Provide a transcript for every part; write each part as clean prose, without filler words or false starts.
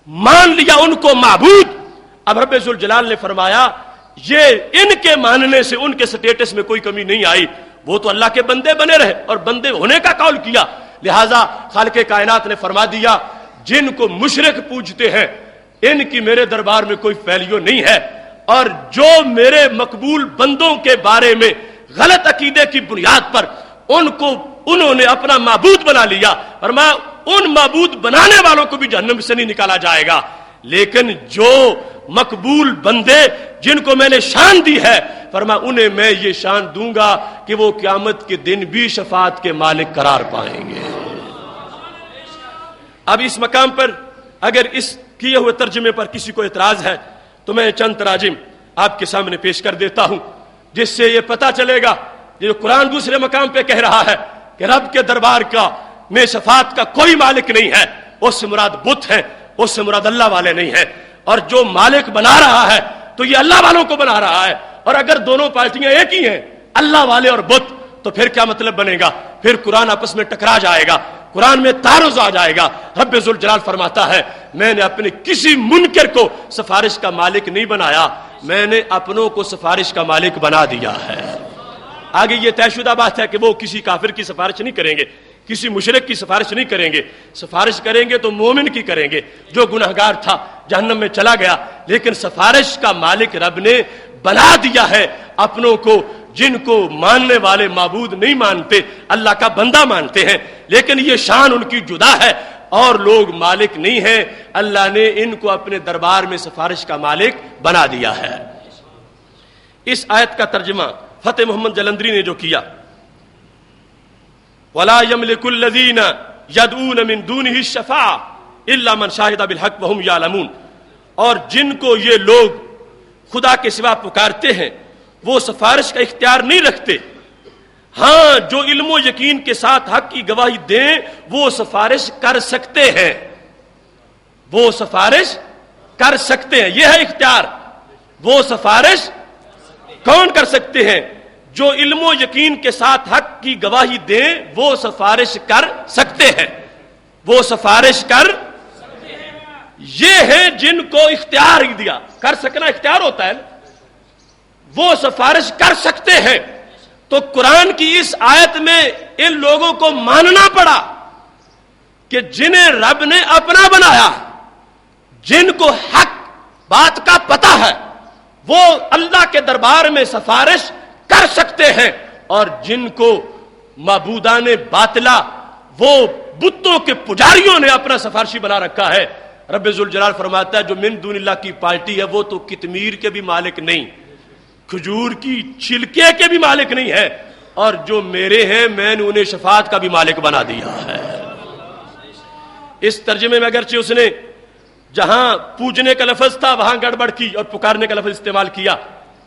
مان لیا ان کو معبود. اب رب ذوالجلال نے فرمایا یہ ان کے ماننے سے ان کے سٹیٹس میں کوئی کمی نہیں آئی, وہ تو اللہ کے بندے بنے رہے اور بندے ہونے کا قول کیا. لہذا خالق کائنات نے فرما دیا جن کو مشرک پوجتے ہیں ان کی میرے دربار میں کوئی ویلیو نہیں ہے, اور جو میرے مقبول بندوں کے بارے میں غلط عقیدے کی بنیاد پر ان کو انہوں نے اپنا معبود بنا لیا, فرمایا ان معبود بنانے والوں کو بھی جہنم سے نہیں نکالا جائے گا. لیکن جو مقبول بندے جن کو میں نے شان دی ہے, فرمایا انہیں میں یہ شان دوں گا کہ وہ قیامت کے دن بھی شفاعت کے مالک قرار پائیں گے. اب اس مقام پر اگر اس کیے ہوئے ترجمے پر کسی کو اعتراض ہے تو میں چند تراجم آپ کے سامنے پیش کر دیتا ہوں, جس سے یہ پتا چلے گا یہ قرآن دوسرے مقام پہ کہہ رہا ہے کہ رب کے دربار کا میں شفاعت کا کوئی مالک نہیں ہے, اس سے مراد بت ہے, اس سے مراد اللہ والے نہیں ہیں. اور جو مالک بنا رہا ہے تو یہ اللہ والوں کو بنا رہا ہے, اور اگر دونوں پارٹیاں ایک ہی ہیں اللہ والے اور بت, تو پھر کیا مطلب بنے گا؟ پھر قرآن آپس میں ٹکرا جائے گا, قرآن میں تعارض آ جائے گا. رب ذوالجلال فرماتا ہے میں نے اپنے کسی منکر کو سفارش کا مالک نہیں بنایا, میں نے اپنوں کو سفارش کا مالک بنا دیا ہے. آگے یہ طے شدہ بات ہے کہ وہ کسی کافر کی سفارش نہیں کریں گے, کسی مشرک کی سفارش نہیں کریں گے. سفارش کریں گے تو مومن کی کریں گے جو گناہگار تھا جہنم میں چلا گیا. لیکن سفارش کا مالک رب نے بنا دیا ہے اپنوں کو جن کو ماننے والے معبود نہیں مانتے, اللہ کا بندہ مانتے ہیں, لیکن یہ شان ان کی جدا ہے اور لوگ مالک نہیں ہیں. اللہ نے ان کو اپنے دربار میں سفارش کا مالک بنا دیا ہے. اس آیت کا ترجمہ فتح محمد جلندری نے جو کیا, وَلَا يَمْلِكُ الَّذِينَ يَدْعُونَ مِن دُونِهِ الشَّفَاعَةَ إِلَّا مَنْ شَهِدَ بِالْحَقِّ وَهُمْ يَعْلَمُونَ. اور جن کو یہ لوگ خدا کے سوا پکارتے ہیں وہ سفارش کا اختیار نہیں رکھتے, ہاں جو علم و یقین کے ساتھ حق کی گواہی دیں وہ سفارش کر سکتے ہیں, وہ سفارش کر سکتے ہیں, یہ ہے اختیار. وہ سفارش کون کر سکتے ہیں؟ جو علم و یقین کے ساتھ حق کی گواہی دیں وہ سفارش کر سکتے ہیں, وہ سفارش کر یہ ہیں جن کو اختیار ہی دیا. کر سکنا اختیار ہوتا ہے, وہ سفارش کر سکتے ہیں. تو قرآن کی اس آیت میں ان لوگوں کو ماننا پڑا کہ جنہیں رب نے اپنا بنایا, جن کو حق بات کا پتہ ہے, وہ اللہ کے دربار میں سفارش کر سکتے ہیں. اور جن کو معبودان باطلا وہ بتوں کے پجاریوں نے اپنا سفارشی بنا رکھا ہے, رب ذوالجلال فرماتا ہے جو من دون اللہ کی پارٹی ہے وہ تو قطمیر کے بھی مالک نہیں, کھجور کی چھلکے کے بھی مالک نہیں ہے, اور جو میرے ہیں میں نے انہیں شفاعت کا بھی مالک بنا دیا ہے. اس ترجمے میں اگرچہ اس نے جہاں پوجنے کا لفظ تھا وہاں گڑبڑ کی اور پکارنے کا لفظ استعمال کیا,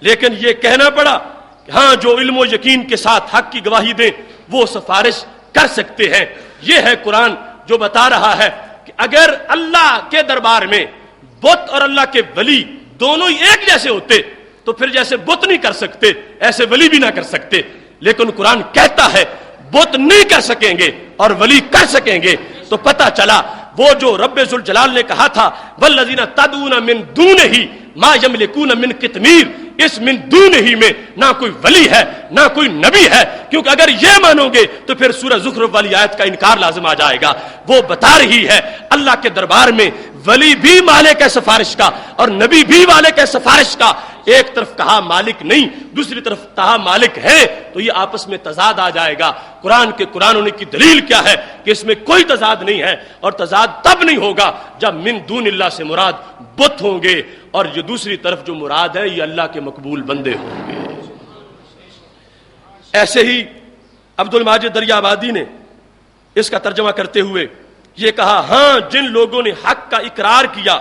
لیکن یہ کہنا پڑا کہ ہاں جو علم و یقین کے ساتھ حق کی گواہی دیں وہ سفارش کر سکتے ہیں. یہ ہے قرآن جو بتا رہا ہے کہ اگر اللہ کے دربار میں بت اور اللہ کے ولی دونوں ہی ایک جیسے ہوتے تو پھر جیسے بت نہیں کر سکتے ایسے ولی بھی نہ کر سکتے. لیکن قرآن کہتا ہے بت نہیں کر سکیں گے اور ولی کر سکیں گے. تو پتہ چلا وہ جو رب ذوالجلال نے کہا تھا والذین تدعون من دونہ ما یملکون من قطمیر, اس من دونہ میں نہ کوئی ولی ہے نہ کوئی نبی ہے, کیونکہ اگر یہ مانو گے تو پھر سورہ زخرف والی آیت کا انکار لازم آ جائے گا. وہ بتا رہی ہے اللہ کے دربار میں ولی بھی مالک ہے سفارش کا اور نبی بھی مالک ہے سفارش کا. ایک طرف کہا مالک نہیں, دوسری طرف کہا مالک ہے, تو یہ آپس میں تضاد آ جائے گا. قرآن کے قرآن ہونے کی دلیل کیا ہے کہ اس میں کوئی تضاد نہیں ہے, اور تضاد تب نہیں ہوگا جب من دون اللہ سے مراد بت ہوں گے اور یہ دوسری طرف جو مراد ہے یہ اللہ کے مقبول بندے ہوں گے. ایسے ہی عبد الماجد دریا آبادی نے اس کا ترجمہ کرتے ہوئے یہ کہا ہاں جن لوگوں نے حق کا اقرار کیا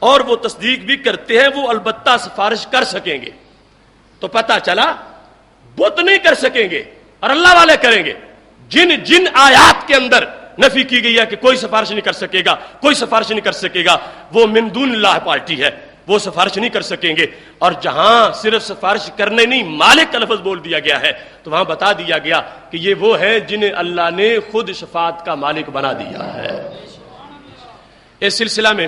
اور وہ تصدیق بھی کرتے ہیں وہ البتہ سفارش کر سکیں گے. تو پتہ چلا بت نہیں کر سکیں گے اور اللہ والے کریں گے. جن آیات کے اندر نفی کی گئی ہے کہ کوئی سفارش نہیں کر سکے گا, کوئی سفارش نہیں کر سکے گا, وہ من دون اللہ پارٹی ہے, وہ سفارش نہیں کر سکیں گے. اور جہاں صرف سفارش کرنے نہیں مالک کا لفظ بول دیا گیا ہے تو وہاں بتا دیا گیا کہ یہ وہ ہے جنہیں اللہ نے خود شفاعت کا مالک بنا دیا ہے. اس سلسلہ میں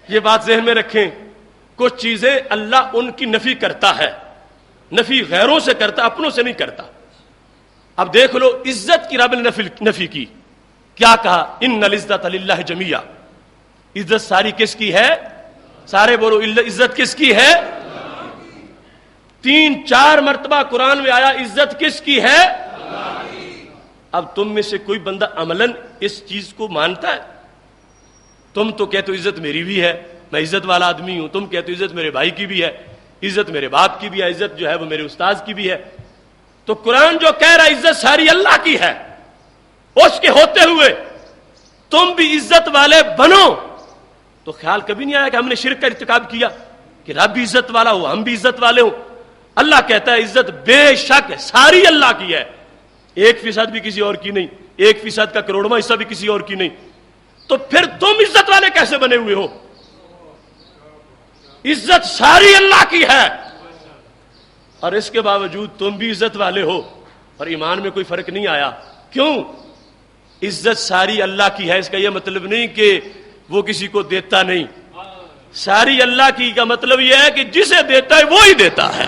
یہ بات ذہن میں رکھیں، کچھ چیزیں اللہ ان کی نفی کرتا ہے، نفی غیروں سے کرتا، اپنوں سے نہیں کرتا۔ اب دیکھ لو، عزت کی رب نے نفی کی، کیا کہا؟ ان العزت للہ جمیعا، عزت ساری کس کی ہے؟ سارے بولو، عزت کس کی ہے؟ 3-4 مرتبہ قرآن میں آیا عزت کس کی ہے؟ اب تم میں سے کوئی بندہ عملاً اس چیز کو مانتا ہے؟ تم تو کہتے ہو عزت میری بھی ہے، میں عزت والا آدمی ہوں، تم کہتے ہو عزت میرے بھائی کی بھی ہے، عزت میرے باپ کی بھی ہے، عزت جو ہے وہ میرے استاذ کی بھی ہے۔ تو قرآن جو کہہ رہا ہے عزت ساری اللہ کی ہے، اس کے ہوتے ہوئے تم بھی عزت والے بنو، تو خیال کبھی نہیں آیا کہ ہم نے شرک کا ارتکاب کیا کہ رب بھی عزت والا ہو، ہم بھی عزت والے ہوں۔ اللہ کہتا ہے عزت بے شک ساری اللہ کی ہے، 1% بھی کسی اور کی نہیں، 1% کا کروڑواں حصہ بھی کسی اور کی نہیں۔ تو پھر تم عزت والے کیسے بنے ہوئے ہو؟ عزت ساری اللہ کی ہے، اور اس کے باوجود تم بھی عزت والے ہو، اور ایمان میں کوئی فرق نہیں آیا۔ کیوں؟ عزت ساری اللہ کی ہے، اس کا یہ مطلب نہیں کہ وہ کسی کو دیتا نہیں۔ ساری اللہ کی کا مطلب یہ ہے کہ جسے دیتا ہے وہی دیتا ہے،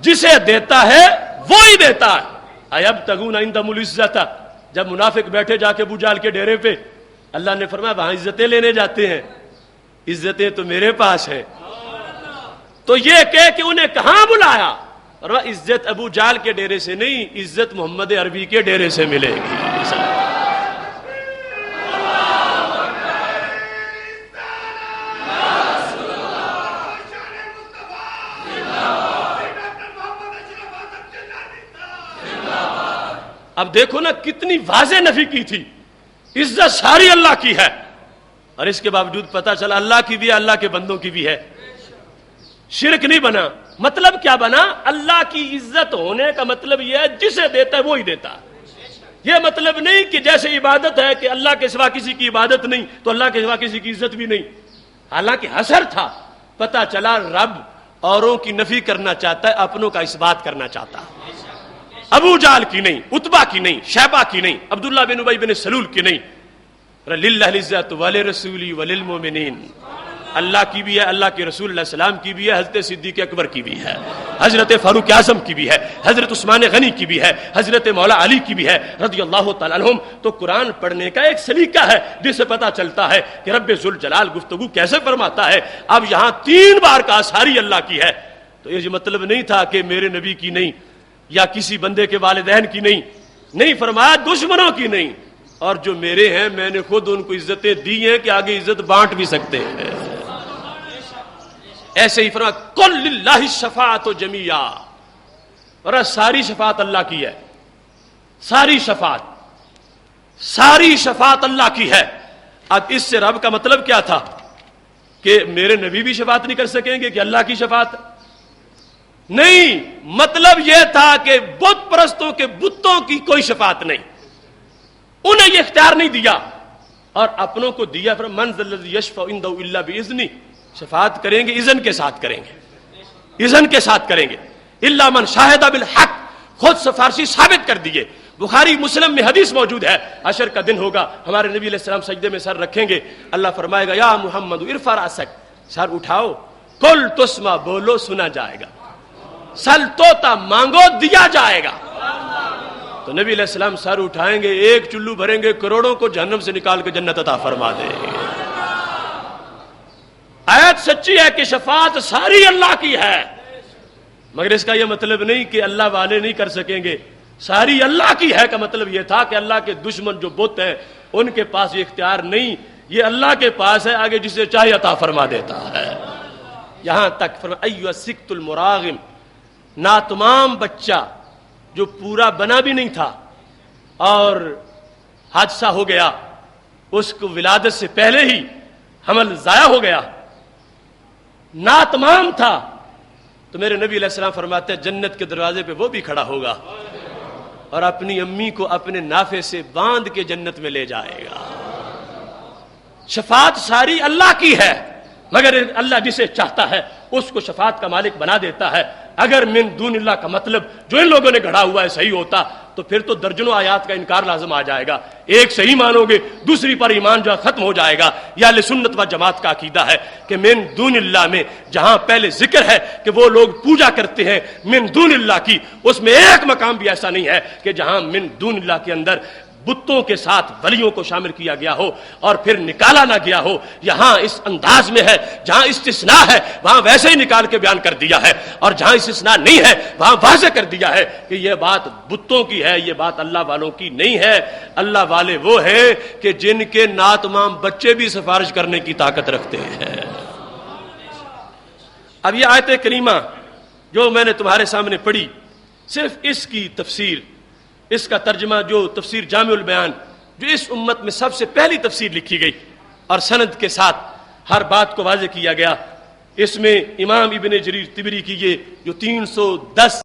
جسے دیتا ہے وہی دیتا ہے۔ ایبتغون عندہم العزت، جب منافق بیٹھے جا کے ابو جہل کے ڈیرے پہ، اللہ نے فرمایا وہاں عزتیں لینے جاتے ہیں، عزتیں تو میرے پاس ہیں۔ تو یہ کہہ کہ انہیں کہاں بلایا؟ اور وہ عزت ابو جہل کے ڈیرے سے نہیں، عزت محمد عربی کے ڈیرے سے ملے گی۔ اب دیکھو نا کتنی واضح نفی کی تھی، عزت ساری اللہ کی ہے، اور اس کے باوجود پتا چلا اللہ کی بھی ہے، اللہ کے بندوں کی بھی ہے۔ شرک نہیں بنا، مطلب کیا بنا؟ اللہ کی عزت ہونے کا مطلب یہ ہے جسے دیتا ہے وہی دیتا ہے۔ یہ مطلب نہیں کہ جیسے عبادت ہے کہ اللہ کے سوا کسی کی عبادت نہیں تو اللہ کے سوا کسی کی عزت بھی نہیں، حالانکہ حسر تھا۔ پتا چلا رب اوروں کی نفی کرنا چاہتا ہے، اپنوں کا اثبات کرنا چاہتا ہے۔ ابو جہل کی نہیں، عتبہ کی نہیں، شیبہ کی نہیں، عبداللہ بن ابی بن سلول کی نہیں، للہ العزت ولرسولہ وللمؤمنین، اللہ کی بھی ہے، اللہ کے رسول علیہ السلام کی بھی ہے، حضرت صدیق اکبر کی بھی ہے، حضرت فاروق اعظم کی بھی ہے، حضرت عثمان غنی کی بھی ہے، حضرت مولا علی کی بھی ہے رضی اللہ تعالیٰ عنہم۔ تو قرآن پڑھنے کا ایک سلیقہ ہے جس سے پتا چلتا ہے کہ رب ذوالجلال گفتگو کیسے فرماتا ہے۔ اب یہاں 3 بار کہا ساری اللہ کی ہے، تو یہ مطلب نہیں تھا کہ میرے نبی کی نہیں یا کسی بندے کے والدین کی نہیں فرمایا دشمنوں کی نہیں، اور جو میرے ہیں میں نے خود ان کو عزتیں دی ہیں کہ آگے عزت بانٹ بھی سکتے ہیں۔ ایسے ہی فرمایا قل للہ الشفاعۃ جمیعا، اور ساری شفاعت اللہ کی ہے، ساری شفاعت اللہ کی ہے۔ اب اس سے رب کا مطلب کیا تھا کہ میرے نبی بھی شفاعت نہیں کر سکیں گے کہ اللہ کی شفاعت؟ نہیں، مطلب یہ تھا کہ بت پرستوں کے بتوں کی کوئی شفاعت نہیں، انہیں یہ اختیار نہیں دیا، اور اپنوں کو دیا۔ من ذا الذی یشفع عنده الا باذنہ، شفاعت کریں گے اذن کے ساتھ کریں گے، اذن کے ساتھ کریں گے۔ الا من شاہد بالحق، خود سفارشی ثابت کر دیے۔ بخاری مسلم میں حدیث موجود ہے، عشر کا دن ہوگا، ہمارے نبی علیہ السلام سجدے میں سر رکھیں گے، اللہ فرمائے گا یا محمد ارفع راسک، سر اٹھاؤ، قل تسمع، بولو سنا جائے گا، سل توتا، مانگو دیا جائے گا۔ تو نبی علیہ السلام سر اٹھائیں گے، ایک چلو بھریں گے، کروڑوں کو جہنم سے نکال کے جنت عطا فرما دیں گے۔ آیت سچی ہے کہ شفاعت ساری اللہ کی ہے، مگر اس کا یہ مطلب نہیں کہ اللہ والے نہیں کر سکیں گے۔ ساری اللہ کی ہے کا مطلب یہ تھا کہ اللہ کے دشمن جو بت ہیں ان کے پاس یہ اختیار نہیں، یہ اللہ کے پاس ہے، آگے جسے چاہے عطا فرما دیتا ہے۔ یہاں تک فرمایا ایھا السکت المراغم، ناتمام بچہ جو پورا بنا بھی نہیں تھا اور حادثہ ہو گیا، اس کو ولادت سے پہلے ہی حمل ضائع ہو گیا، ناتمام تھا، تو میرے نبی علیہ السلام فرماتے ہیں جنت کے دروازے پہ وہ بھی کھڑا ہوگا اور اپنی امی کو اپنے نافے سے باندھ کے جنت میں لے جائے گا۔ شفاعت ساری اللہ کی ہے، مگر اللہ جسے چاہتا ہے اس کو شفاعت کا مالک بنا دیتا ہے۔ اگر من دون اللہ کا مطلب جو ان لوگوں نے گھڑا ہوا ہے صحیح ہوتا تو پھر تو درجنوں آیات کا انکار لازم آ جائے گا. ایک صحیح مانو گے دوسری پر ایمان جو ختم ہو جائے گا. یہ اہل سنت و جماعت کا عقیدہ ہے کہ من دون اللہ میں جہاں پہلے ذکر ہے کہ وہ لوگ پوجا کرتے ہیں من دون اللہ کی، اس میں ایک مقام بھی ایسا نہیں ہے کہ جہاں من دون اللہ کے اندر بتوں کے ساتھ ولیوں کو شامل کیا گیا ہو اور پھر نکالا نہ گیا ہو. یہاں اس انداز میں ہے، جہاں استثناء ہے وہاں ویسے ہی نکال کے بیان کر دیا ہے، اور جہاں استثناء نہیں ہے وہاں واضح کر دیا ہے کہ یہ بات بتوں کی ہے، یہ بات اللہ والوں کی نہیں ہے. اللہ والے وہ ہیں کہ جن کے ناتمام بچے بھی سفارش کرنے کی طاقت رکھتے ہیں. اب یہ آیت کریمہ جو میں نے تمہارے سامنے پڑھی، صرف اس کی تفسیر، اس کا ترجمہ جو تفسیر جامع البیان جو اس امت میں سب سے پہلی تفسیر لکھی گئی اور سند کے ساتھ ہر بات کو واضح کیا گیا، اس میں امام ابن جریر طبری کی یہ جو 310